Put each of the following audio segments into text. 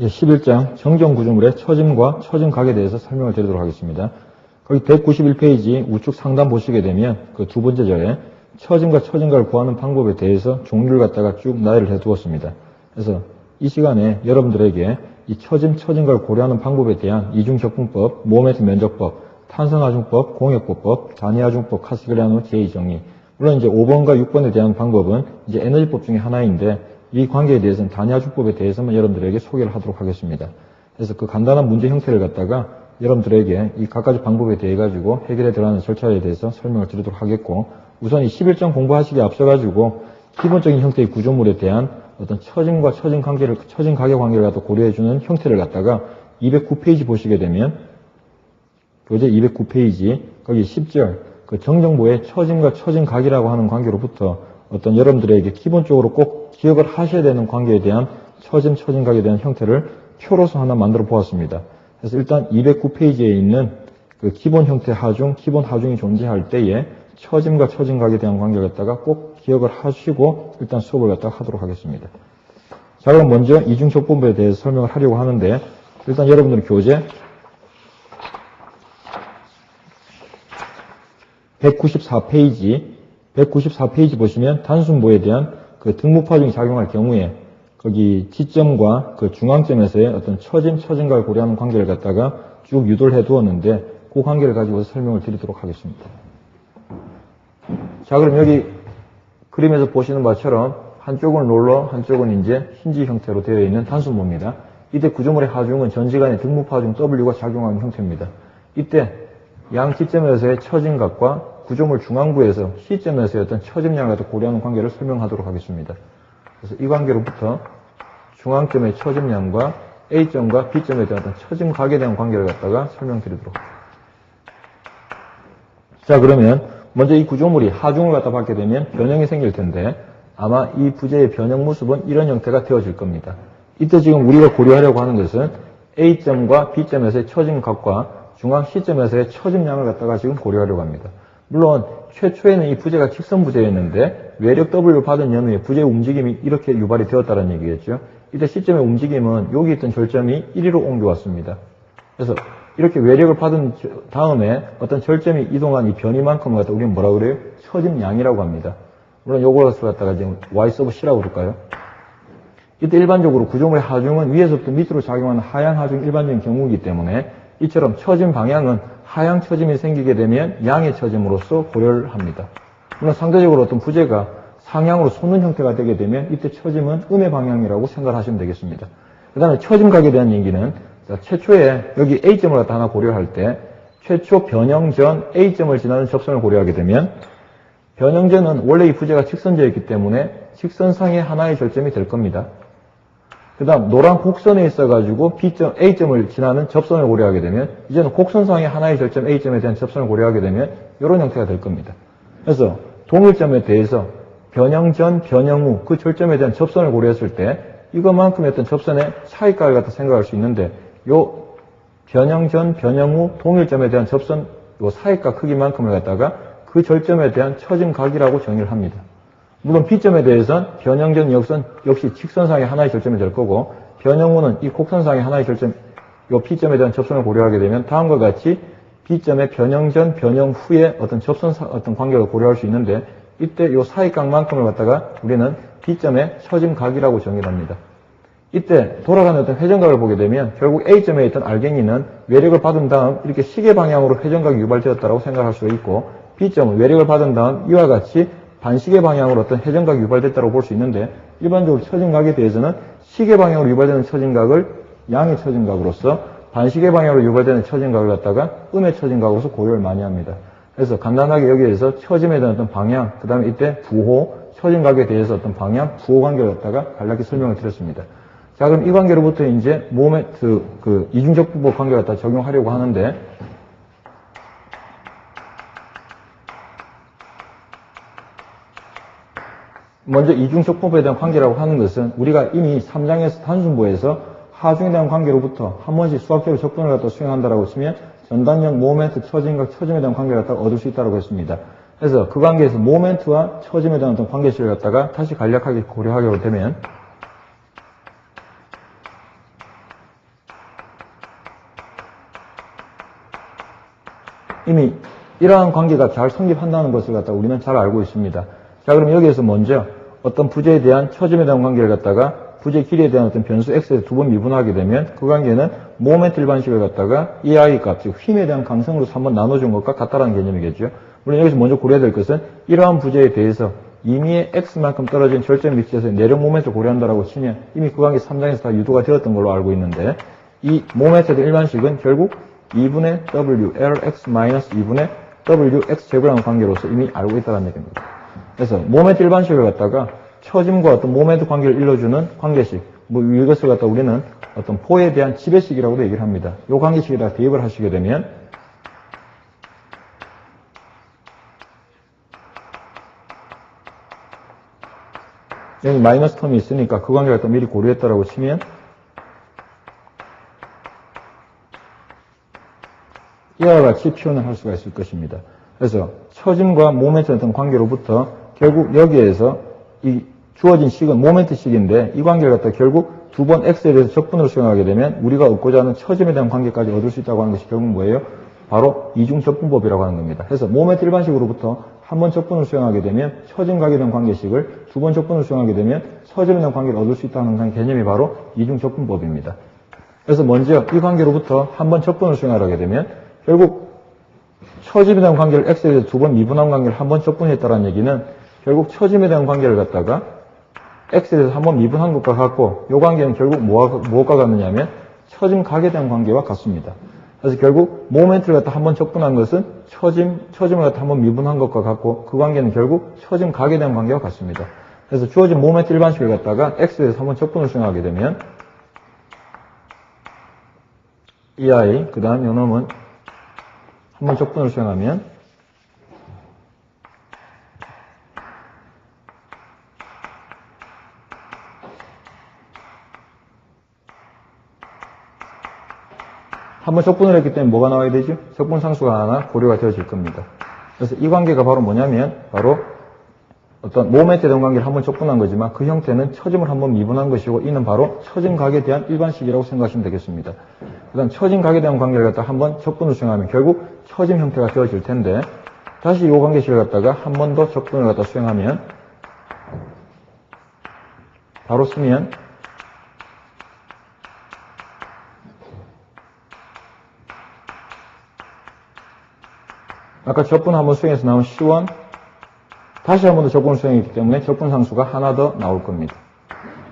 11장 정정 구조물의 처짐과 처짐 각에 대해서 설명을 드리도록 하겠습니다. 거기 191페이지 우측 상단 보시게 되면 그 두 번째 절에 처짐과 처짐각을 구하는 방법에 대해서 종류를 갖다가 쭉 나열을 해두었습니다. 그래서 이 시간에 여러분들에게 이 처짐, 처짐각을 고려하는 방법에 대한 이중적분법, 모멘트 면적법, 탄성하중법, 공역보법, 단위하중법, 카스그리아노 제2정리. 물론 이제 5번과 6번에 대한 방법은 이제 에너지법 중에 하나인데 이 관계에 대해서는 단위하중법에 대해서만 여러분들에게 소개를 하도록 하겠습니다. 그래서 그 간단한 문제 형태를 갖다가 여러분들에게 이 각가지 방법에 대해 가지고 해결해 들어가는 절차에 대해서 설명을 드리도록 하겠고, 우선 이 11장 공부하시기에 앞서 가지고 기본적인 형태의 구조물에 대한 어떤 처짐과 처짐 관계를, 처짐 가격 관계를 갖다 고려해주는 형태를 갖다가 209페이지 보시게 되면 교재 209페이지 거기 10절 그 정정보의 처짐과 처짐 각이라고 하는 관계로부터 어떤 여러분들에게 기본적으로 꼭 기억을 하셔야 되는 관계에 대한 처짐, 처짐 각에 대한 형태를 표로서 하나 만들어 보았습니다. 그래서 일단 209페이지에 있는 그 기본 형태 하중, 기본 하중이 존재할 때에 처짐과 처짐 각에 대한 관계를 갖다가 꼭 기억을 하시고 일단 수업을 갖다가 하도록 하겠습니다. 자, 그럼 먼저 이중적분법에 대해서 설명을 하려고 하는데, 일단 여러분들 교재 194페이지 보시면 단순보에 대한 그 등목파중이 작용할 경우에 거기 지점과 그 중앙점에서의 어떤 처짐, 처짐각을 고려하는 관계를 갖다가 쭉 유도를 해 두었는데 그 관계를 가지고 설명을 드리도록 하겠습니다. 자, 그럼 여기 그림에서 보시는 바처럼 한쪽은 롤러, 한쪽은 이제 힌지 형태로 되어 있는 단순보입니다. 이때 구조물의 하중은 전지간의 등목파중 W가 작용하는 형태입니다. 이때 양 지점에서의 처짐각과 구조물 중앙부에서 C점에서의 어떤 처짐량을 고려하는 관계를 설명하도록 하겠습니다. 그래서 이 관계로부터 중앙점의 처짐량과 A점과 B점에 대한 어떤 처짐각에 대한 관계를 갖다가 설명드리도록 하겠습니다. 자, 그러면 먼저 이 구조물이 하중을 갖다 받게 되면 변형이 생길 텐데 아마 이 부재의 변형 모습은 이런 형태가 되어질 겁니다. 이때 지금 우리가 고려하려고 하는 것은 A점과 B점에서의 처짐각과 중앙 C점에서의 처짐량을 갖다가 지금 고려하려고 합니다. 물론 최초에는 이 부재가 직선 부재였는데 외력 W를 받은 연후에 부재의 움직임이 이렇게 유발이 되었다는 얘기겠죠. 이때 C점의 움직임은 여기 있던 절점이 1위로 옮겨왔습니다. 그래서 이렇게 외력을 받은 다음에 어떤 절점이 이동한 이 변이만큼을 갖다 우리는 뭐라고 그래요? 처짐량이라고 합니다. 물론 요걸 갖다가 지금 Y 서브 C라고 그럴까요? 이때 일반적으로 구조물의 하중은 위에서부터 밑으로 작용하는 하향 하중 일반적인 경우이기 때문에 이처럼 처짐 방향은 하향 처짐이 생기게 되면 양의 처짐으로서 고려를 합니다. 물론 상대적으로 어떤 부재가 상향으로 솟는 형태가 되게 되면 이때 처짐은 음의 방향이라고 생각하시면 되겠습니다. 그 다음에 처짐각에 대한 얘기는 최초에 여기 A점을 갖다 하나 고려할 때 최초 변형 전 A점을 지나는 접선을 고려하게 되면 변형전은 원래 이 부재가 직선제였기 때문에 직선상의 하나의 절점이 될 겁니다. 그 다음 노란 곡선에 있어가지고 B점, A점을 지나는 접선을 고려하게 되면 이제는 곡선상의 하나의 절점 A점에 대한 접선을 고려하게 되면 이런 형태가 될 겁니다. 그래서 동일점에 대해서 변형 전, 변형 후 그 절점에 대한 접선을 고려했을 때 이것만큼의 어떤 접선의 차이값을 갖다 생각할 수 있는데 요 변형 전, 변형 후 동일점에 대한 접선 요 사이값 크기만큼을 갖다가 그 절점에 대한 처짐각이라고 정의를 합니다. 물론 B점에 대해서는 변형 전 역선 역시 직선상의 하나의 절점이 될 거고 변형 후는 이 곡선상의 하나의 절점 요 B점에 대한 접선을 고려하게 되면 다음과 같이 B점의 변형 전, 변형 후의 어떤 접선 어떤 관계를 고려할 수 있는데 이때 요 사이각만큼을 갖다가 우리는 B점의 처짐각이라고 정의를 합니다. 이때 돌아가는 어떤 회전각을 보게 되면 결국 A점에 있던 알갱이는 외력을 받은 다음 이렇게 시계 방향으로 회전각이 유발되었다고 생각할 수가 있고 B점은 외력을 받은 다음 이와 같이 반시계 방향으로 어떤 회전각이 유발됐다고 볼 수 있는데 일반적으로 처짐각에 대해서는 시계 방향으로 유발되는 처짐각을 양의 처짐각으로서 반시계 방향으로 유발되는 처짐각을 갖다가 음의 처짐각으로서 고려를 많이 합니다. 그래서 간단하게 여기에서 처짐에 대한 어떤 방향, 그 다음에 이때 부호, 처짐각에 대해서 어떤 방향, 부호 관계를 갖다가 간략히 설명을 드렸습니다. 자, 그럼 이 관계로부터 이제 모멘트, 이중적분법 관계를 갖다 적용하려고 하는데 먼저 이중적분법에 대한 관계라고 하는 것은 우리가 이미 3장에서 단순보에서 하중에 대한 관계로부터 한 번씩 수학적으로 적분을 갖다 수행한다라고 치면 전단력, 모멘트, 처짐과 처짐에 대한 관계를 갖다가 얻을 수 있다고 했습니다. 그래서 그 관계에서 모멘트와 처짐에 대한 어떤 관계식을 갖다가 다시 간략하게 고려하게 되면 이미 이러한 관계가 잘 성립한다는 것을 갖다가 우리는 잘 알고 있습니다. 자, 그럼 여기에서 먼저 어떤 부재에 대한 처짐에 대한 관계를 갖다가 부재 길이에 대한 어떤 변수 x에 두 번 미분하게 되면 그 관계는 모멘트 일반식을 갖다가 이 I 값, 즉 힘에 대한 강성으로 한번 나눠준 것과 같다라는 개념이겠죠. 물론 여기서 먼저 고려해야 될 것은 이러한 부재에 대해서 임의의 x만큼 떨어진 절점 위치에서 내력 모멘트를 고려한다라고 치면 이미 그 관계 3장에서 다 유도가 되었던 걸로 알고 있는데 이 모멘트에 대한 일반식은 결국 2분의 w lx 마이너스 2분의 wx 제곱이라는 관계로서 이미 알고 있다는 얘기입니다. 그래서 모멘트 일반식을 갖다가 처짐과 어떤 모멘트 관계를 일러주는 관계식, 뭐 이것을 갖다 우리는 어떤 포에 대한 지배식이라고도 얘기를 합니다. 이 관계식에다 대입을 하시게 되면 여기 마이너스 텀이 있으니까 그 관계를 갖다 미리 고려했다라고 치면 이와 같이 표현을 할 수가 있을 것입니다. 그래서 처짐과 모멘트 어떤 관계로부터 결국 여기에서 이 주어진 식은 모멘트 식인데 이 관계를 갖다 결국 두 번 x에 대해서 적분으로 수행하게 되면 우리가 얻고자 하는 처짐에 대한 관계까지 얻을 수 있다고 하는 것이 결국 뭐예요? 바로 이중적분법이라고 하는 겁니다. 그래서 모멘트 일반식으로부터 한 번 적분을 수행하게 되면 처짐 가게 된 관계식을 두 번 적분을 수행하게 되면 처짐에 대한 관계를 얻을 수 있다는 개념이 바로 이중적분법입니다. 그래서 먼저 이 관계로부터 한 번 적분을 수행하게 되면 결국 처짐에 대한 관계를 x에 대해서 두 번 미분한 관계를 한 번 적분했다는 얘기는 결국 처짐에 대한 관계를 갖다가 x에 대해서 한 번 미분한 것과 같고 이 관계는 결국 무엇과 같느냐면 처짐 각에 대한 관계와 같습니다. 그래서 결국 모멘트를 갖다 한 번 적분한 것은 처짐을 갖다 한 번 미분한 것과 같고 그 관계는 결국 처짐 각에 대한 관계와 같습니다. 그래서 주어진 모멘트 일반식을 갖다가 x에 대해서 한 번 적분을 수행하게 되면 이 I 그 다음 요놈은 한 번 적분을 수행하면 한 번 적분을 했기 때문에 뭐가 나와야 되죠? 적분상수가 하나 고려가 되어질 겁니다. 그래서 이 관계가 바로 뭐냐면 바로 어떤 모멘트에 대한 관계를 한 번 적분한 거지만 그 형태는 처짐을 한 번 미분한 것이고 이는 바로 처짐각에 대한 일반식이라고 생각하시면 되겠습니다. 그다음 처짐각에 대한 관계를 갖다 한 번 적분을 수행하면 결국 처짐 형태가 되어질 텐데 다시 이 관계식을 갖다가 한 번 더 적분을 갖다 수행하면 바로 쓰면 아까 적분 한번 수행해서 나온 C1 다시 한 번 더 적분을 수행했기 때문에 적분상수가 하나 더 나올 겁니다.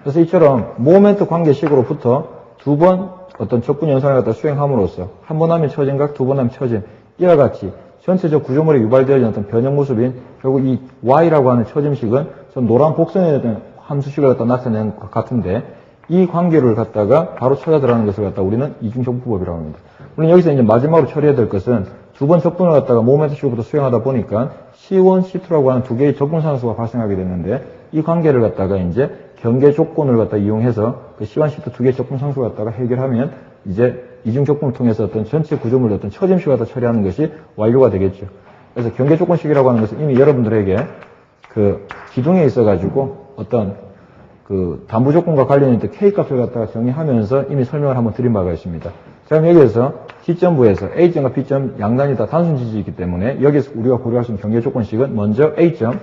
그래서 이처럼 모멘트 관계식으로부터 두 번 어떤 적분 연산을 갖다 수행함으로써 한 번 하면 처짐각, 두 번 하면 처짐 이와 같이 전체적 구조물에 유발되어진 어떤 변형 모습인 결국 이 Y라고 하는 처짐식은 전 노란 곡선에 어떤 함수식을 갖다 나타내는 것 같은데 이 관계를 갖다가 바로 찾아 들어가는 것을 갖다 우리는 이중적분법이라고 합니다. 물론 여기서 이제 마지막으로 처리해야 될 것은 두 번 적분을 갖다가 모멘트 식으로부터 수행하다 보니까 C1, C2라고 하는 두 개의 적분상수가 발생하게 됐는데 이 관계를 갖다가 이제 경계 조건을 갖다 이용해서 그 C1, C2 두 개의 적분상수를 갖다가 해결하면 이제 이중적분을 통해서 어떤 전체 구조물의 어떤 처짐식을 갖다 처리하는 것이 완료가 되겠죠. 그래서 경계 조건식이라고 하는 것은 이미 여러분들에게 그 기둥에 있어가지고 어떤 그 담보 조건과 관련된 K 값을 갖다가 정의하면서 이미 설명을 한번 드린 바가 있습니다. 자, 그럼 여기에서 T점부에서 A점과 B점 양단이 다 단순 지지이기 때문에 여기서 우리가 고려할 수 있는 경계 조건식은 먼저 A점.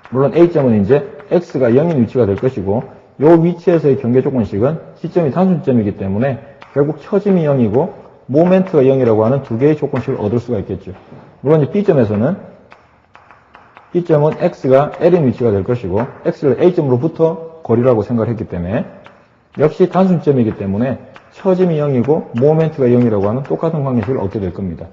물론 A점은 이제 X가 0인 위치가 될 것이고 이 위치에서의 경계 조건식은 C점이 단순점이기 때문에 결국 처짐이 0이고 모멘트가 0이라고 하는 두 개의 조건식을 얻을 수가 있겠죠. 물론 이제 B점에서는 B점은 X가 L인 위치가 될 것이고 X를 A점으로부터 거리라고 생각을 했기 때문에 역시 단순점이기 때문에 처짐이 0이고 모멘트가 0이라고 하는 똑같은 관계식을 얻게 될 겁니다.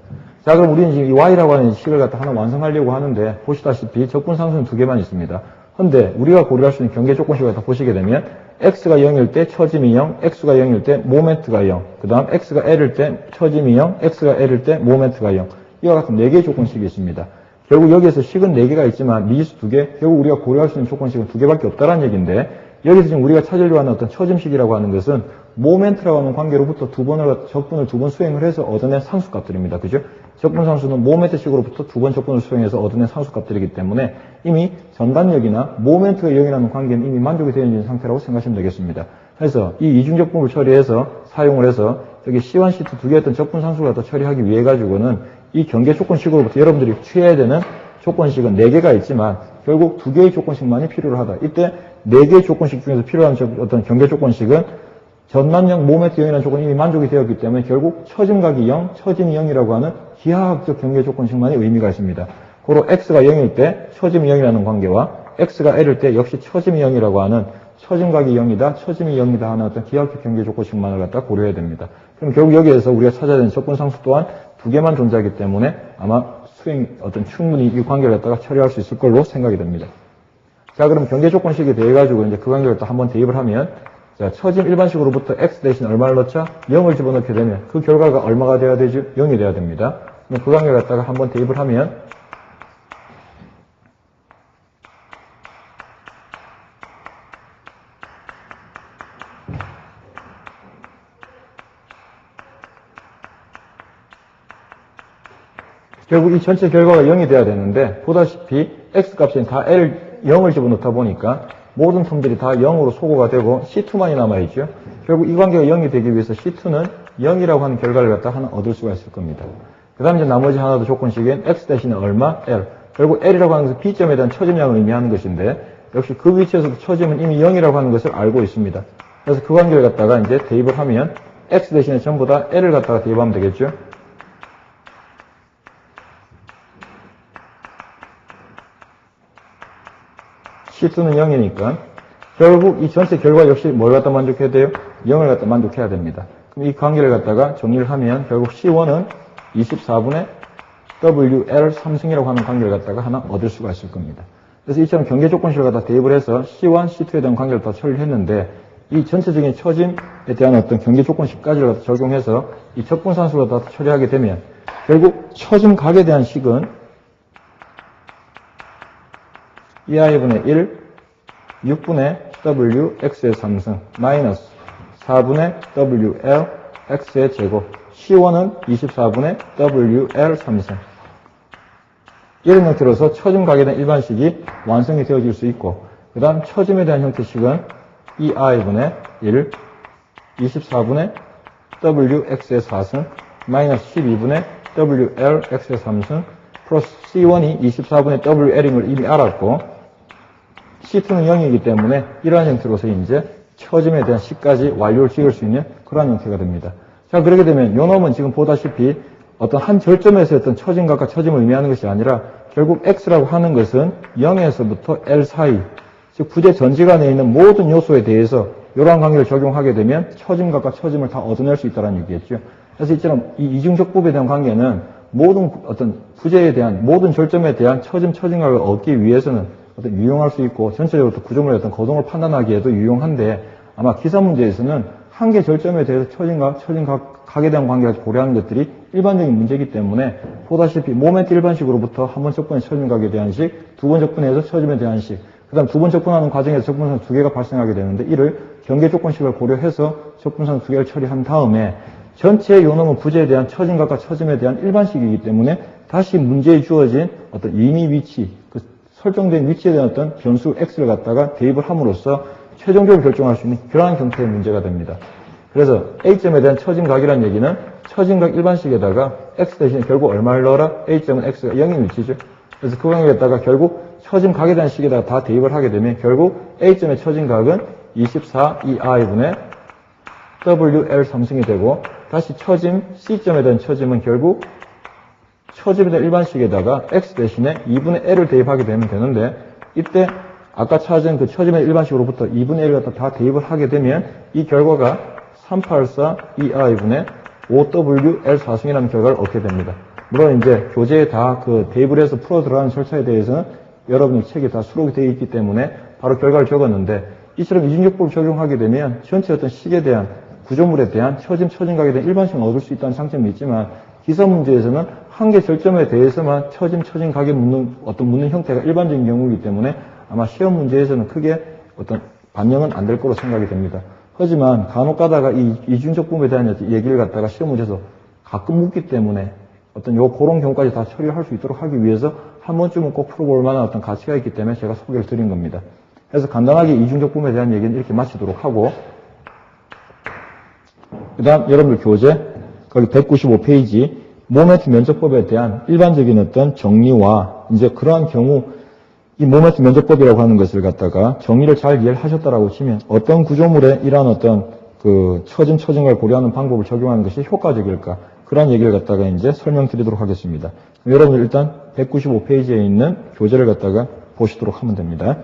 자, 그럼 우리는 지금 이 Y라고 하는 식을 갖다 하나 완성하려고 하는데 보시다시피 적분상수는 두 개만 있습니다. 근데 우리가 고려할 수 있는 경계 조건식을 갖다 보시게 되면 X가 0일 때 처짐이 0, X가 0일 때 모멘트가 0, 그 다음 X가 L일 때 처짐이 0, X가 L일 때 모멘트가 0 이와 같은 4개의 조건식이 있습니다. 결국 여기에서 식은 4개가 있지만 미지수 2개, 결국 우리가 고려할 수 있는 조건식은 2개밖에 없다는 얘기인데 여기서 지금 우리가 찾으려고 하는 어떤 처짐식이라고 하는 것은 모멘트라고 하는 관계로부터 적분을 두 번 수행을 해서 얻어낸 상수값들입니다. 그죠? 적분상수는 모멘트식으로부터 두 번 적분을 수행해서 얻어낸 상수값들이기 때문에 이미 전단력이나 모멘트가 0이라는 관계는 이미 만족이 되어 있는 상태라고 생각하시면 되겠습니다. 그래서 이 이중적분을 처리해서 사용을 해서 여기 C1, C2 두 개의 어떤 적분상수를 갖다 처리하기 위해 가지고는 이 경계 조건식으로부터 여러분들이 취해야 되는 조건식은 4개가 있지만 결국 2개의 조건식만이 필요로 하다. 이때 4개의 조건식 중에서 필요한 어떤 경계 조건식은 전만영, 모멘트 0이라는 조건이 이미 만족이 되었기 때문에 결국 처짐각이 0, 처짐이 0이라고 하는 기하학적 경계 조건식만이 의미가 있습니다. 고로 x가 0일 때 처짐이 0이라는 관계와 x가 l일 때 역시 처짐이 0이라고 하는 처짐각이 0이다, 처짐이 0이다 하는 어떤 기하학적 경계 조건식만을 갖다 고려해야 됩니다. 그럼 결국 여기에서 우리가 찾아야 되는 조건상수 또한 2개만 존재하기 때문에 아마 충분히 이 관계를 갖다가 처리할 수 있을 걸로 생각이 됩니다. 자, 그럼 경계 조건식에 대해 가지고 이제 그 관계를 또 한번 대입을 하면, 자, 처짐 일반식으로부터 x 대신 얼마를 넣자? 0을 집어넣게 되면 그 결과가 얼마가 돼야 되죠? 0이 돼야 됩니다. 그럼 그 관계를 갖다가 한번 대입을 하면, 결국 이 전체 결과가 0이 돼야 되는데, 보다시피 x값이 다 l 0을 집어넣다 보니까 모든 텀들이 다 0으로 소거가 되고 C2만이 남아있죠. 결국 이 관계가 0이 되기 위해서 C2는 0이라고 하는 결과를 갖다 하나 얻을 수가 있을 겁니다. 그 다음 이제 나머지 하나 더 조건식은 x 대신에 얼마? L. 결국 L이라고 하는 것은 B점에 대한 처짐량을 의미하는 것인데, 역시 그 위치에서도 처짐은 이미 0이라고 하는 것을 알고 있습니다. 그래서 그 관계를 갖다가 이제 대입을 하면 x 대신에 전부 다 L을 갖다가 대입하면 되겠죠. C2는 0이니까 결국 이 전체 결과 역시 뭘 갖다 만족해야 돼요? 0을 갖다 만족해야 됩니다. 그럼 이 관계를 갖다가 정리를 하면 결국 C1은 24분의 WL 3승이라고 하는 관계를 갖다가 하나 얻을 수가 있을 겁니다. 그래서 이처럼 경계 조건식을 갖다 대입을 해서 C1, C2에 대한 관계를 다 처리를 했는데, 이 전체적인 처짐에 대한 어떤 경계 조건식까지를 갖다 적용해서 이 적분산수를 갖다 처리하게 되면 결국 처짐각에 대한 식은 2i분의 1, 6분의 w, x의 3승, 마이너스 4분의 wl, x의 제곱, C1은 24분의 wl 3승. 이런 형태로서 처짐각에 대한 일반식이 완성이 되어질 수 있고, 그 다음 처짐에 대한 형태식은 2i분의 1, 24분의 wx의 4승, 마이너스 12분의 wl, x의 3승, 플러스 C1이 24분의 wl임을 이미 알았고, C2는 0이기 때문에 이러한 형태로서 이제 처짐에 대한 식까지 완료를 지을 수 있는 그러한 형태가 됩니다. 자, 그렇게 되면 요 놈은 지금 보다시피 어떤 한 절점에서의 어떤 처짐각과 처짐을 의미하는 것이 아니라 결국 X라고 하는 것은 0에서부터 L 사이, 즉 부재 전지간에 있는 모든 요소에 대해서 이러한 관계를 적용하게 되면 처짐각과 처짐을 다 얻어낼 수 있다는 얘기겠죠. 그래서 이처럼 이 이중적분에 대한 관계는 모든 어떤 부재에 대한 모든 절점에 대한 처짐각을 얻기 위해서는 어떤 유용할 수 있고 전체적으로 또 구조물의 어떤 거동을 판단하기에도 유용한데, 아마 기사 문제에서는 한 개 절점에 대해서 처짐각에 대한 관계를 고려하는 것들이 일반적인 문제이기 때문에 보다시피 모멘트 일반식으로부터 한 번 적분의 처짐각에 대한 식, 두 번 적분해서 처짐에 대한 식, 그 다음 두 번 적분하는 과정에서 적분선 두 개가 발생하게 되는데, 이를 경계 조건식을 고려해서 적분선 두 개를 처리한 다음에 전체 요놈은 부재에 대한 처짐각과 처짐에 대한 일반식이기 때문에 다시 문제에 주어진 어떤 임의 위치, 그 설정된 위치에 대한 어떤 변수 x를 갖다가 대입을 함으로써 최종적으로 결정할 수 있는 그러한 형태의 문제가 됩니다. 그래서 A점에 대한 처짐각이라는 얘기는 처짐각 일반식에다가 x 대신에 결국 얼마를 넣어라? A점은 x가 0인 위치죠. 그래서 그 관계에다가 결국 처짐각에 대한 식에다가 다 대입을 하게 되면 결국 A점의 처짐각은 24 2i분의 WL 3승이 되고, 다시 처짐 C점에 대한 처짐은 결국 처짐에 대한 일반식에다가 x 대신에 2분의 l을 대입하게 되면 되는데, 이때 아까 찾은 그 처짐의 일반식으로부터 2분의 l을 갖다 다 대입을 하게 되면 이 결과가 384 2i분의 5WL 4승이라는 결과를 얻게 됩니다. 물론 이제 교재에 다 그 대입을 해서 풀어 들어가는 절차에 대해서는 여러분이 책에 다 수록이 되어 있기 때문에 바로 결과를 적었는데, 이처럼 이중적법을 적용하게 되면 전체 어떤 식에 대한 구조물에 대한 처짐각에 대한 일반식을 얻을 수 있다는 장점이 있지만, 기사 문제에서는 한 개 절점에 대해서만 처짐각에 묻는 형태가 일반적인 경우이기 때문에 아마 시험 문제에서는 크게 어떤 반영은 안 될 거로 생각이 됩니다. 하지만 간혹 가다가 이 이중적분에 대한 얘기를 갖다가 시험 문제에서 가끔 묻기 때문에 어떤 그런 경우까지 다 처리할 수 있도록 하기 위해서 한 번쯤은 꼭 풀어볼 만한 어떤 가치가 있기 때문에 제가 소개를 드린 겁니다. 그래서 간단하게 이중적분에 대한 얘기는 이렇게 마치도록 하고, 그 다음 여러분들 교재 거기 195페이지 모멘트 면적법에 대한 일반적인 어떤 정리와 이제 그러한 경우 이 모멘트 면적법이라고 하는 것을 갖다가 정의를 잘 이해를 하셨다라고 치면 어떤 구조물에 이러한 어떤 그 처짐을 고려하는 방법을 적용하는 것이 효과적일까 그런 얘기를 갖다가 이제 설명드리도록 하겠습니다. 여러분들 일단 195페이지에 있는 교재를 갖다가 보시도록 하면 됩니다.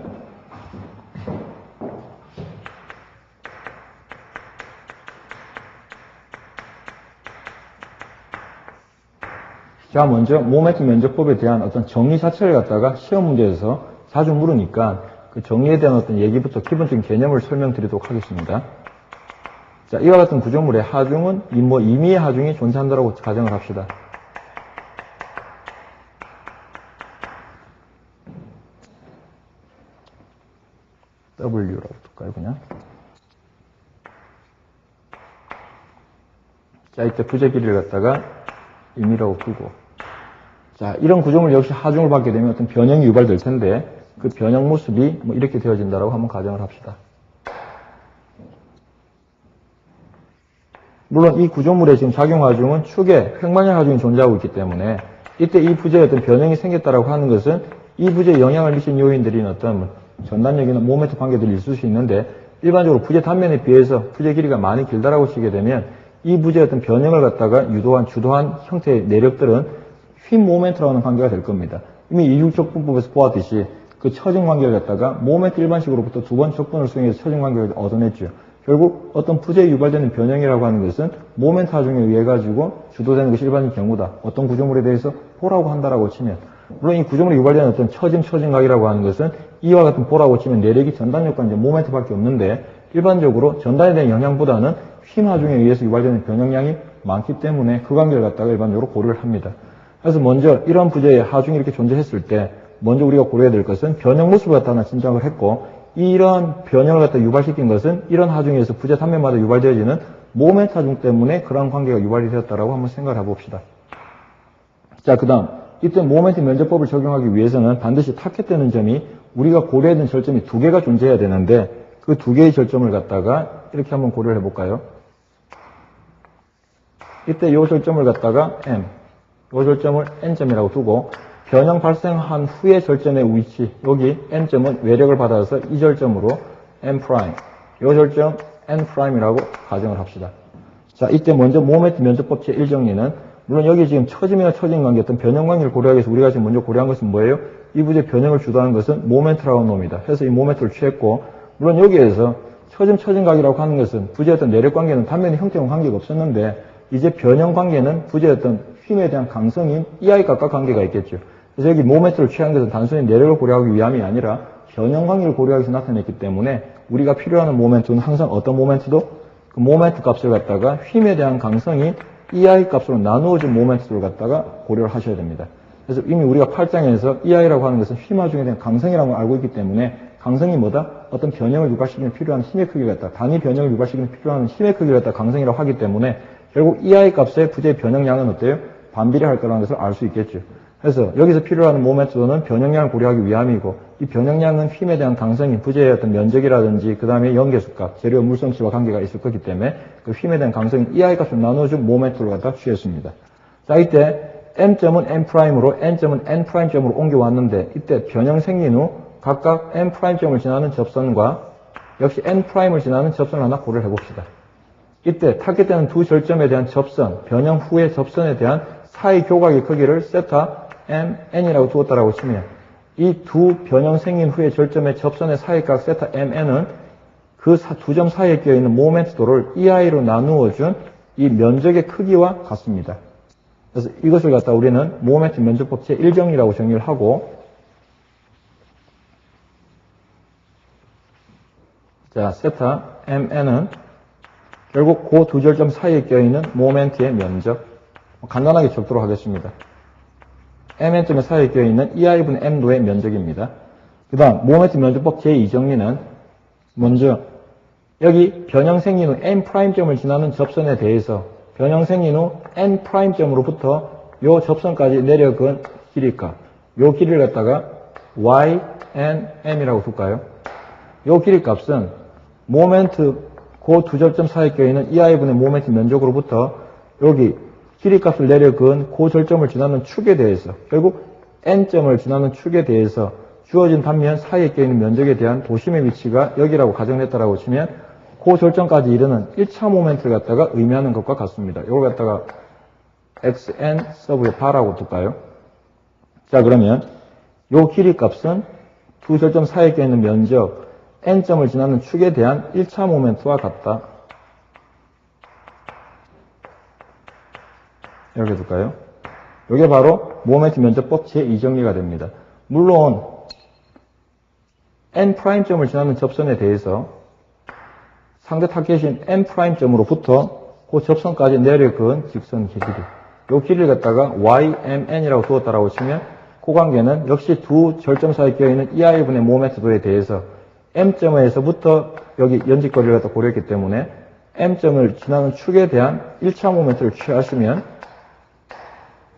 자, 먼저 모멘트 면적법에 대한 어떤 정의 자체를 갖다가 시험 문제에서 자주 물으니까 그 정의에 대한 어떤 얘기부터 기본적인 개념을 설명드리도록 하겠습니다. 자, 이와 같은 구조물의 하중은 임의의 하중이 존재한다고 가정을 합시다. W라고 둘까요, 그냥? 자, 이때 부재 길이를 갖다가 임의라고 두고. 자, 이런 구조물 역시 하중을 받게 되면 어떤 변형이 유발될 텐데, 그 변형 모습이 뭐 이렇게 되어진다라고 한번 가정을 합시다. 물론 이 구조물의 지금 작용 하중은 축에 횡반형 하중이 존재하고 있기 때문에 이때 이 부재에 어떤 변형이 생겼다라고 하는 것은 이 부재에 영향을 미친 요인들인 어떤 전단력이나 모멘트 관계들이 있을 수 있는데 일반적으로 부재 단면에 비해서 부재 길이가 많이 길다라고 치게 되면 이 부재의 어떤 변형을 갖다가 주도한 형태의 내력들은 휨 모멘트라는 관계가 될 겁니다. 이미 이중적분법에서 보았듯이 그 처진 관계를 갖다가 모멘트 일반식으로부터 두 번 적분을 수행해서 처진 관계를 얻어냈죠. 결국 어떤 부재에 유발되는 변형이라고 하는 것은 모멘트 하중에 의해 가지고 주도되는 것이 일반적인 경우다. 어떤 구조물에 대해서 보라고 한다라고 치면 물론 이 구조물에 유발되는 어떤 처짐각이라고 하는 것은 이와 같은 보라고 치면 내력이 전단력과 이제 모멘트밖에 없는데 일반적으로 전단에 대한 영향보다는 휨 하중에 의해서 유발되는 변형량이 많기 때문에 그 관계를 갖다가 일반적으로 고려를 합니다. 그래서 먼저 이런 부재에 하중이 이렇게 존재했을 때 먼저 우리가 고려해야 될 것은 변형 모습을 갖다 하나 짐작을 했고 이런 변형을 갖다 유발시킨 것은 이런 하중에서 부재 단면마다 유발되어지는 모멘트 하중 때문에 그러한 관계가 유발이 되었다라고 한번 생각을 해봅시다. 자, 그 다음 이때 모멘트 면적법을 적용하기 위해서는 반드시 탁했다는 점이 우리가 고려해야 되는 절점이 두 개가 존재해야 되는데 그 두 개의 절점을 갖다가 이렇게 한번 고려를 해볼까요? 이때 이 절점을 갖다가 M, 이 절점을 N점이라고 두고 변형 발생한 후의 절점의 위치, 여기 N점은 외력을 받아서 이 절점으로 N', 이 절점 N'이라고 가정을 합시다. 자, 이때 먼저 모멘트 면적법 제1정리는 물론 여기 지금 처짐이나 처진 관계 어떤 변형 관계를 고려하기 위해서 우리가 지금 먼저 고려한 것은 뭐예요? 이 부재 변형을 주도하는 것은 모멘트라고 놈이다. 그래서 이 모멘트를 취했고 물론 여기에서 처짐각이라고 하는 것은 부재의 어떤 내력 관계는 단면의 형태와 관계가 없었는데 이제 변형 관계는 부재의 어떤 휨에 대한 강성인 EI 각각 관계가 있겠죠. 그래서 여기 모멘트를 취한 것은 단순히 내력을 고려하기 위함이 아니라 변형 관계를 고려하기 위해서 나타냈기 때문에 우리가 필요한 모멘트는 항상 어떤 모멘트도 그 모멘트 값을 갖다가 휨에 대한 강성인 EI 값으로 나누어진 모멘트를 갖다가 고려를 하셔야 됩니다. 그래서 이미 우리가 8장에서 EI라고 하는 것은 휨 하중에 대한 강성이라는 걸 알고 있기 때문에 강성이 뭐다? 어떤 변형을 유발시키는 필요한 힘의 크기를 갖다 단위 변형을 유발시키는 필요한 힘의 크기를 갖다 강성이라고 하기 때문에 결국 EI 값의 부재의 변형량은 어때요? 반비례할 거라는 것을 알 수 있겠죠. 그래서 여기서 필요한 모멘트는 변형량을 고려하기 위함이고 이 변형량은 휨에 대한 강성인 부재의 어떤 면적이라든지 그 다음에 연계수값, 재료 물성치와 관계가 있을 거기 때문에 그 휨에 대한 강성인 EI 값을 나눠준 모멘트를 갖다 취했습니다. 자, 이때 M점은 M'으로 N점은 N'점으로 옮겨왔는데 이때 변형 생긴 후 각각 M'점을 지나는 접선과 역시 N'을 지나는 접선을 하나 고려를 해봅시다. 이때 타겟되는 두 절점에 대한 접선, 변형 후의 접선에 대한 사이 교각의 크기를 세타 MN이라고 두었다라고 치면 이 두 변형 생긴 후의 절점의 접선의 사이각 세타 MN은 그 두 점 사이에 끼어있는 모멘트도를 EI로 나누어준 이 면적의 크기와 같습니다. 그래서 이것을 갖다 우리는 모멘트 면적법 제1정리라고 정의를 하고 자, 세타 MN은 결국 그 두 절점 사이에 껴있는 모멘트의 면적 간단하게 적도록 하겠습니다. MN점의 사이에 껴있는 EI분의 M도의 면적입니다. 그 다음 모멘트 면적법 제2정리는 먼저 여기 변형 생긴 후 N'점을 지나는 접선에 대해서 변형 생긴 후 N'점으로부터 요 접선까지 내려간 길이값 요 길이를 갖다가 Y, N, M이라고 둘까요? 요 길이값은 모멘트 그 두 절점 사이에 껴있는 EI분의 모멘트 면적으로부터 여기 길이값을 내려 그은 그 절점을 지나는 축에 대해서 결국 N점을 지나는 축에 대해서 주어진 단면 사이에 껴있는 면적에 대한 도심의 위치가 여기라고 가정됐다라고 치면 그 절점까지 이르는 1차 모멘트를 갖다가 의미하는 것과 같습니다. 이걸 갖다가 XN 서브에 바라고 둘까요? 자, 그러면 요 길이값은 두 절점 사이에 껴있는 면적 N점을 지나는 축에 대한 1차 모멘트와 같다. 이렇게 둘까요? 이게 바로 모멘트 면적법 제2정리가 됩니다. 물론 N'점을 지나는 접선에 대해서 상대 타겟인 N'점으로부터 그 접선까지 내려 그은 직선 길이 이 길이를 갖다가 YMN이라고 두었다라고 치면 그 관계는 역시 두 절점 사이에 껴있는 EI분의 모멘트도에 대해서 M점에서부터 여기 연직거리를 갖다 고려했기 때문에 M점을 지나는 축에 대한 1차 모멘트를 취하시면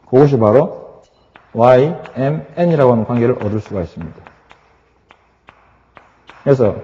그것이 바로 YMN이라고 하는 관계를 얻을 수가 있습니다. 그래서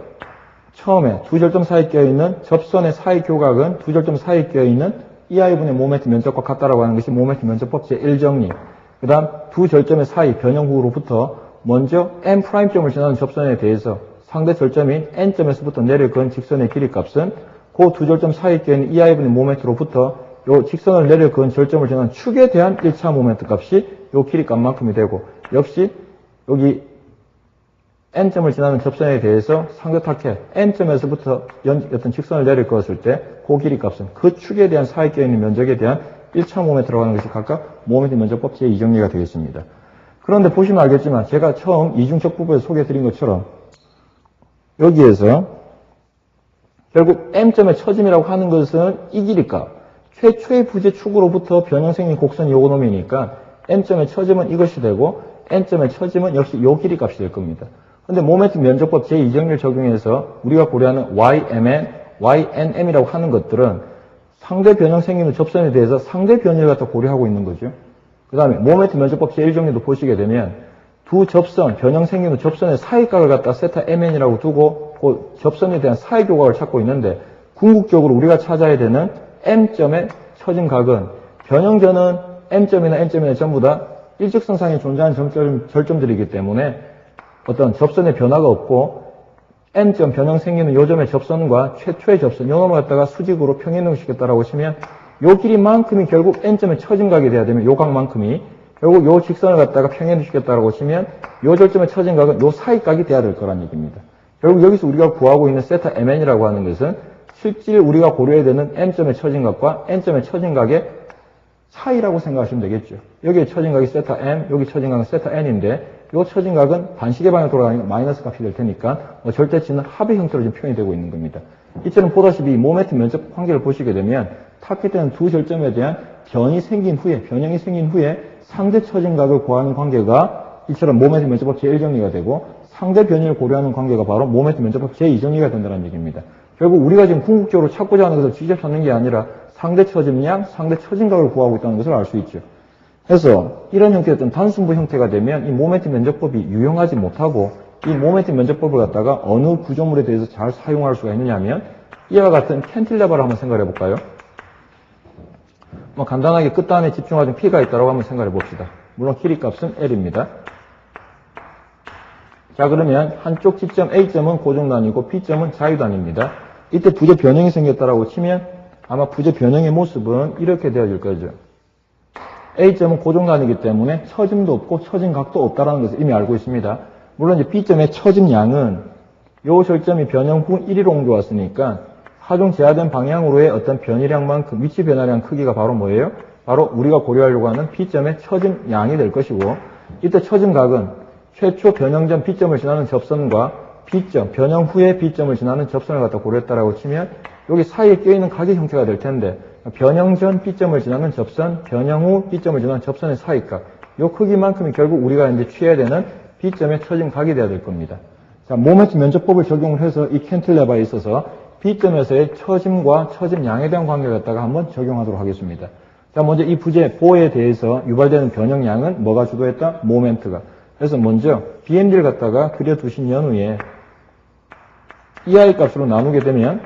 처음에 두 절점 사이에 껴있는 접선의 사이 교각은 두 절점 사이에 껴있는 EI분의 모멘트 면적과 같다라고 하는 것이 모멘트 면적법 제1정리. 그 다음 두 절점의 사이 변형 후로부터 먼저 N'점을 지나는 접선에 대해서 상대 절점인 N점에서부터 내려 그은 직선의 길이값은 그 두 절점 사이에 껴있는 EI분의 모멘트로부터 요 직선을 내려 그은 절점을 지나는 축에 대한 1차 모멘트 값이 요 길이값만큼이 되고 역시 여기 N점을 지나는 접선에 대해서 상대 타켓 N점에서부터 어떤 직선을 내려 그었을 때 그 길이값은 그 축에 대한 사이에 껴있는 면적에 대한 1차 모멘트라고 하는 것이 각각 모멘트 면적법 제2정리가 되겠습니다. 그런데 보시면 알겠지만 제가 처음 이중적부부에서 소개해드린 것처럼 여기에서 결국 M점의 처짐이라고 하는 것은 이 길이값 최초의 부재축으로부터 변형생긴 곡선이 요거 놈이니까 M점의 처짐은 이것이 되고 N점의 처짐은 역시 요 길이값이 될 겁니다. 근데 모멘트 면적법 제2정리를 적용해서 우리가 고려하는 YMN, YNM이라고 하는 것들은 상대 변형 생기는 접선에 대해서 상대 변형을 갖다 고려하고 있는 거죠. 그 다음에 모멘트 면적법 제1정리도 보시게 되면 두 접선, 변형 생기는 접선의 사이각을 갖다 세타 MN이라고 두고 그 접선에 대한 사이 교각을 찾고 있는데 궁극적으로 우리가 찾아야 되는 M점의 처진 각은 변형전은 M점이나 N점이나 전부 다 일직선상에 존재하는 절점들이기 때문에 어떤 접선의 변화가 없고 N점 변형 생기는 요 점의 접선과 최초의 접선 요 놈을 갖다가 수직으로 평행형시켰다라고 치면 요 길이만큼이 결국 N점의 처진각이 돼야 되면 요 각만큼이 결국 요 직선을 갖다가 평행시켰다라고 치면 요 절점의 처진각은 요 사이각이 돼야 될 거란 얘기입니다. 결국 여기서 우리가 구하고 있는 세타 MN이라고 하는 것은 실질 우리가 고려해야 되는 M점의 처진각과 N점의 처진각의 사이라고 생각하시면 되겠죠. 여기에 처진각이 세타 M, 여기 처진각은 세타 N인데 이 처진각은 반시계 방향으로 돌아가니까 마이너스 값이 될 테니까 절대치는 합의 형태로 지금 표현이 되고 있는 겁니다. 이처럼 보다시피 모멘트 면적 관계를 보시게 되면 타겟되는 두 절점에 대한 변형이 생긴 후에 상대 처진각을 구하는 관계가 이처럼 모멘트 면적법 제1정리가 되고 상대 변형을 고려하는 관계가 바로 모멘트 면적법 제2정리가 된다는 얘기입니다. 결국 우리가 지금 궁극적으로 찾고자 하는 것을 직접 찾는 게 아니라 상대 처짐량, 상대 처진각을 구하고 있다는 것을 알 수 있죠. 그래서 이런 형태의 어떤 단순부 형태가 되면 이 모멘트 면적법이 유용하지 못하고 이 모멘트 면적법을 갖다가 어느 구조물에 대해서 잘 사용할 수가 있느냐 하면 이와 같은 캔틸레버를 한번 생각해 볼까요? 간단하게 끝단에 집중하던 P가 있다고 한번 생각해 봅시다. 물론 길이값은 L입니다. 자, 그러면 한쪽 지점 A점은 고정단이고 B점은 자유단입니다. 이때 부재 변형이 생겼다라고 치면 아마 부재 변형의 모습은 이렇게 되어질 거죠. A점은 고정단이기 때문에 처짐도 없고 처진각도 없다는 것을 이미 알고 있습니다. 물론 이제 B점의 처짐량은 요 절점이 변형 후 1위로 옮겨왔으니까 하중 제하된 방향으로의 어떤 변이량만큼 위치 변화량 크기가 바로 뭐예요? 바로 우리가 고려하려고 하는 B점의 처짐량이 될 것이고 이때 처짐각은 최초 변형 전 B점을 지나는 접선과 B점, 변형 후에 B점을 지나는 접선을 갖다 고려했다라고 치면 여기 사이에 껴있는 각의 형태가 될 텐데 변형 전 B점을 지나는 접선, 변형 후 B점을 지나는 접선의 사이각 이 크기만큼이 결국 우리가 이제 취해야 되는 B점의 처진각이 돼야 될 겁니다. 자, 모멘트 면적법을 적용을 해서 이 캔틸레버에 있어서 B점에서의 처짐과 처짐량에 대한 관계를 갖다가 한번 적용하도록 하겠습니다. 자, 먼저 이 부재 보에 대해서 유발되는 변형량은 뭐가 주도했다? 모멘트가. 그래서 먼저 BMD를 갖다가 그려두신 연후에 EI 값으로 나누게 되면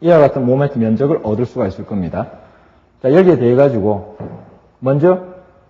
이와 같은 모멘트 면적을 얻을 수가 있을 겁니다. 자, 여기에 대해 가지고 먼저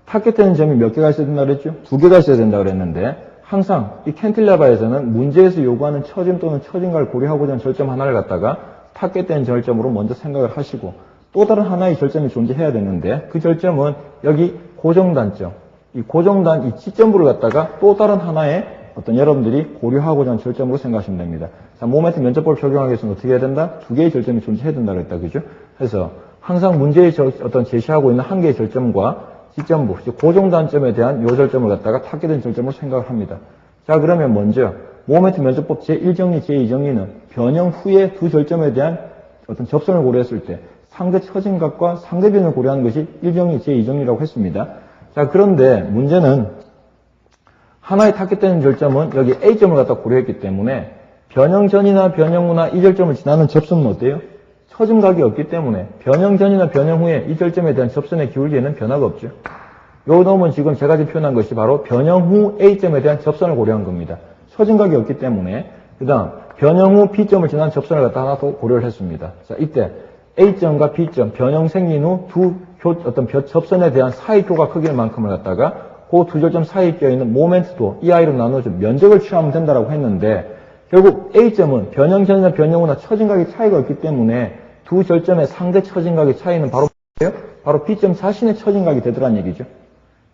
타겟되는 점이 몇 개가 있어야 된다고 그랬죠? 2개가 있어야 된다고 그랬는데 항상 이 캔틸레바에서는 문제에서 요구하는 처짐 또는 처짐각을 고려하고자 하는 절점 하나를 갖다가 타겟된 절점으로 먼저 생각을 하시고 또 다른 하나의 절점이 존재해야 되는데 그 절점은 여기 고정단점, 이 고정단 이 지점부를 갖다가 또 다른 하나의 어떤 여러분들이 고려하고자 하는 절점으로 생각하시면 됩니다. 자, 모멘트 면적법을 적용하기 위해서는 어떻게 해야 된다? 2개의 절점이 존재해야 된다고 했다. 그죠? 그래서 항상 문제의 어떤 제시하고 있는 한 개의 절점과 지점부, 즉 고정단점에 대한 요 절점을 갖다가 타겟된 절점으로 생각을 합니다. 자, 그러면 먼저 모멘트 면적법 제1정리, 제2정리는 변형 후에 두 절점에 대한 어떤 접선을 고려했을 때 상대 처진각과 상대 변형을 고려하는 것이 1정리, 제2정리라고 했습니다. 자, 그런데 문제는 하나의 타겟되는 절점은 여기 A점을 갖다 고려했기 때문에 변형 전이나 변형 후나 이 절점을 지나는 접선은 어때요? 처짐각이 없기 때문에 변형 전이나 변형 후에 이 절점에 대한 접선의 기울기에는 변화가 없죠. 요 놈은 지금 제가 지금 표현한 것이 바로 변형 후 A점에 대한 접선을 고려한 겁니다. 처짐각이 없기 때문에 그 다음 변형 후 B점을 지나는 접선을 갖다 하나 더 고려를 했습니다. 자, 이때 A점과 B점 변형 생긴 후 두 어떤 접선에 대한 사이교가 크기를 만큼을 갖다가 그 두 절점 사이에 껴있는 모멘트도 이 아이로 나눠서 면적을 취하면 된다라고 했는데 결국 A점은 변형 전이나 변형 후나 처진각의 차이가 없기 때문에 두 절점의 상대 처진각의 차이는 바로 뭐예요? 바로 B점 자신의 처진각이 되더란 얘기죠.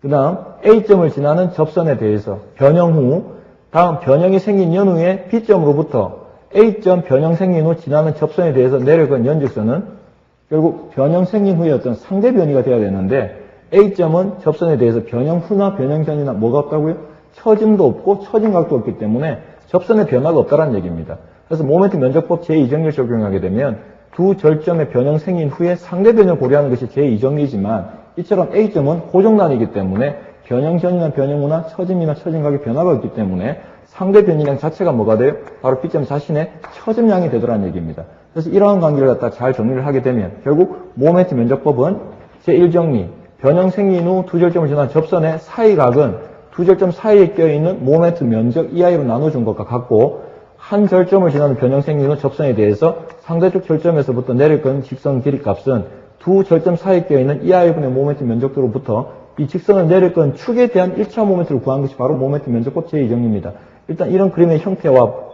그 다음 A점을 지나는 접선에 대해서 변형 후 다음 변형이 생긴 연후에 B점으로부터 A점 변형 생긴 후 지나는 접선에 대해서 내려간 연직선은 결국 변형 생긴 후에 어떤 상대 변이가 돼야 되는데 A점은 접선에 대해서 변형 후나 변형 전이나 뭐가 없다고요? 처짐도 없고 처진각도 없기 때문에 접선의 변화가 없다는 얘기입니다. 그래서 모멘트 면적법 제2정리를 적용하게 되면 두 절점의 변형 생긴 후에 상대 변형을 고려하는 것이 제2정리지만 이처럼 A점은 고정단이기 때문에 변형 전이나 변형 후나 처짐이나 처진각의 변화가 없기 때문에 상대 변이량 자체가 뭐가 돼요? 바로 B점 자신의 처짐량이 되더라는 얘기입니다. 그래서 이러한 관계를 갖다 잘 정리를 하게 되면 결국 모멘트 면적법은 제1정리 변형 생긴 후 두 절점을 지난 접선의 사이각은 두 절점 사이에 껴있는 모멘트 면적 EI로 나눠준 것과 같고 한 절점을 지나는 변형 생긴 후 접선에 대해서 상대쪽 절점에서부터 내려간 직선 길이값은 두 절점 사이에 껴있는 EI분의 모멘트 면적도로부터 이 직선을 내려간 축에 대한 1차 모멘트를 구한 것이 바로 모멘트 면적법 제2정리입니다. 일단 이런 그림의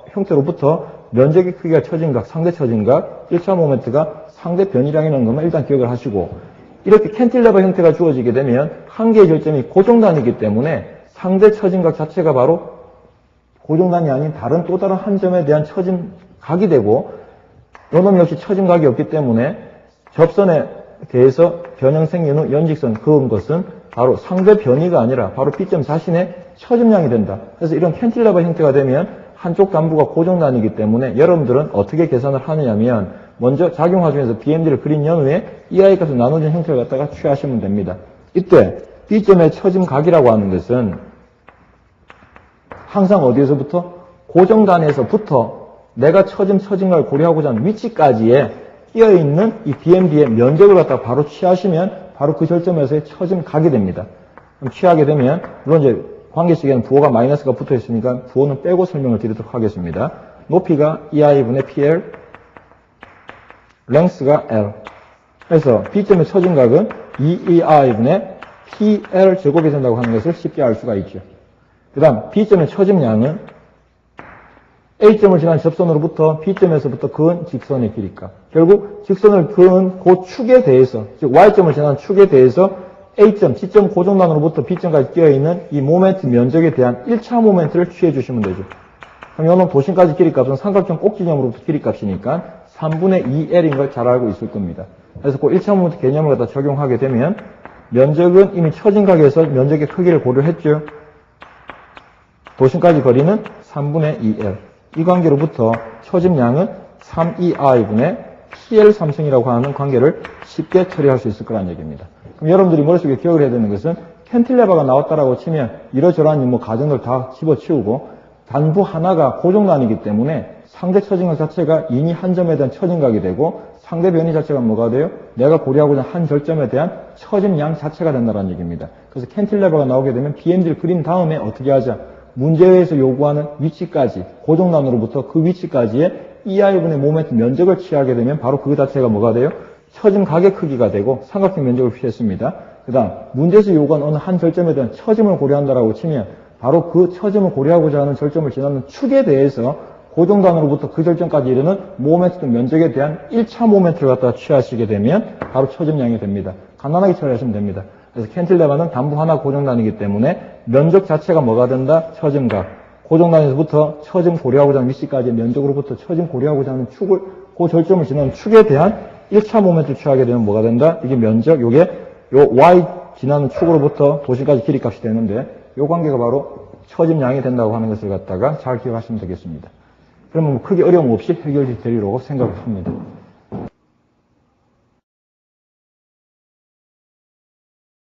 형태로부터 면적의 크기가 처진각, 상대 처진각, 1차 모멘트가 상대 변이량이라는 것만 일단 기억을 하시고 이렇게 캔틸레버 형태가 주어지게 되면 한 개의 절점이 고정단이기 때문에 상대 처진각 자체가 바로 고정단이 아닌 다른 또 다른 한 점에 대한 처진각이 되고 요놈 역시 처진각이 없기 때문에 접선에 대해서 변형 생긴 후 연직선 그은 것은 바로 상대 변이가 아니라 바로 B점 자신의 처짐량이 된다. 그래서 이런 캔틸레버 형태가 되면 한쪽 단부가 고정단이기 때문에 여러분들은 어떻게 계산을 하느냐면 먼저 작용화 중에서 BMD를 그린 연후에 EI 값을 나눠진 형태를 갖다가 취하시면 됩니다. 이때 B점의 처짐각이라고 하는 것은 항상 어디에서부터? 고정단에서부터 내가 처짐각을 고려하고자 하는 위치까지에 끼어있는 이 BMD의 면적을 갖다가 바로 취하시면 바로 그 절점에서의 처짐각이 됩니다. 그럼 취하게 되면 물론 이제 관계식에는 부호가 마이너스가 붙어 있으니까 부호는 빼고 설명을 드리도록 하겠습니다. 높이가 EI분의 PL, 랭스가 L. 그래서 B점의 처진각은 EI분의 PL 제곱이 된다고 하는 것을 쉽게 알 수가 있죠. 그 다음 B점의 처짐량은 A점을 지난 접선으로부터 B점에서부터 그은 직선의 길이값. 결국 직선을 그은 그 축에 대해서, 즉 Y점을 지난 축에 대해서 A점, C점 고정단으로부터 B점까지 끼어있는 이 모멘트 면적에 대한 1차 모멘트를 취해 주시면 되죠. 그럼 이거는 도심까지 길이값은 삼각형 꼭지점으로부터 길이값이니까 3분의 2L인 걸 잘 알고 있을 겁니다. 그래서 그 1차 모멘트 개념을 갖다 적용하게 되면 면적은 이미 처진각에서 면적의 크기를 고려했죠. 도심까지 거리는 3분의 2L. 이 관계로부터 처짐량은 3EI분의 PL 삼승이라고 하는 관계를 쉽게 처리할 수 있을 거란 얘기입니다. 그럼 여러분들이 머릿속에 기억을 해야 되는 것은 캔틸레버가 나왔다라고 치면 이러저러한 가정을 다 집어치우고 단부 하나가 고정단이기 때문에 상대 처진각 자체가 이미 한 점에 대한 처진각이 되고 상대 변이 자체가 뭐가 돼요? 내가 고려하고자 한 절점에 대한 처짐량 자체가 된다는 얘기입니다. 그래서 캔틸레버가 나오게 되면 BMD를 그린 다음에 어떻게 하자? 문제에서 요구하는 위치까지, 고정단으로부터 그 위치까지의 EI분의 모멘트 면적을 취하게 되면 바로 그 자체가 뭐가 돼요? 처짐 가계 크기가 되고 삼각형 면적을 취했습니다. 그 다음 문제에서 요구한 어느 한 절점에 대한 처짐을 고려한다라고 치면 바로 그 처짐을 고려하고자 하는 절점을 지나는 축에 대해서 고정단으로부터 그 절점까지 이르는 모멘트 면적에 대한 1차 모멘트를 갖다가 취하시게 되면 바로 처짐량이 됩니다. 간단하게 처리하시면 됩니다. 그래서 캔틸레바는 단부 하나 고정단이기 때문에 면적 자체가 뭐가 된다? 처짐각. 고정단에서부터 처짐 고려하고자 하는 위치까지의 면적으로부터 처짐 고려하고자 하는 축을, 그 절점을 지나는 축에 대한 1차 모멘트를 취하게 되면 뭐가 된다? 이게 면적, 요게 요 y 지나는 축으로부터 도시까지 길이값이 되는데 요 관계가 바로 처짐량이 된다고 하는 것을 갖다가 잘 기억하시면 되겠습니다. 그러면 뭐 크게 어려움 없이 해결이 되리라고 생각을 합니다.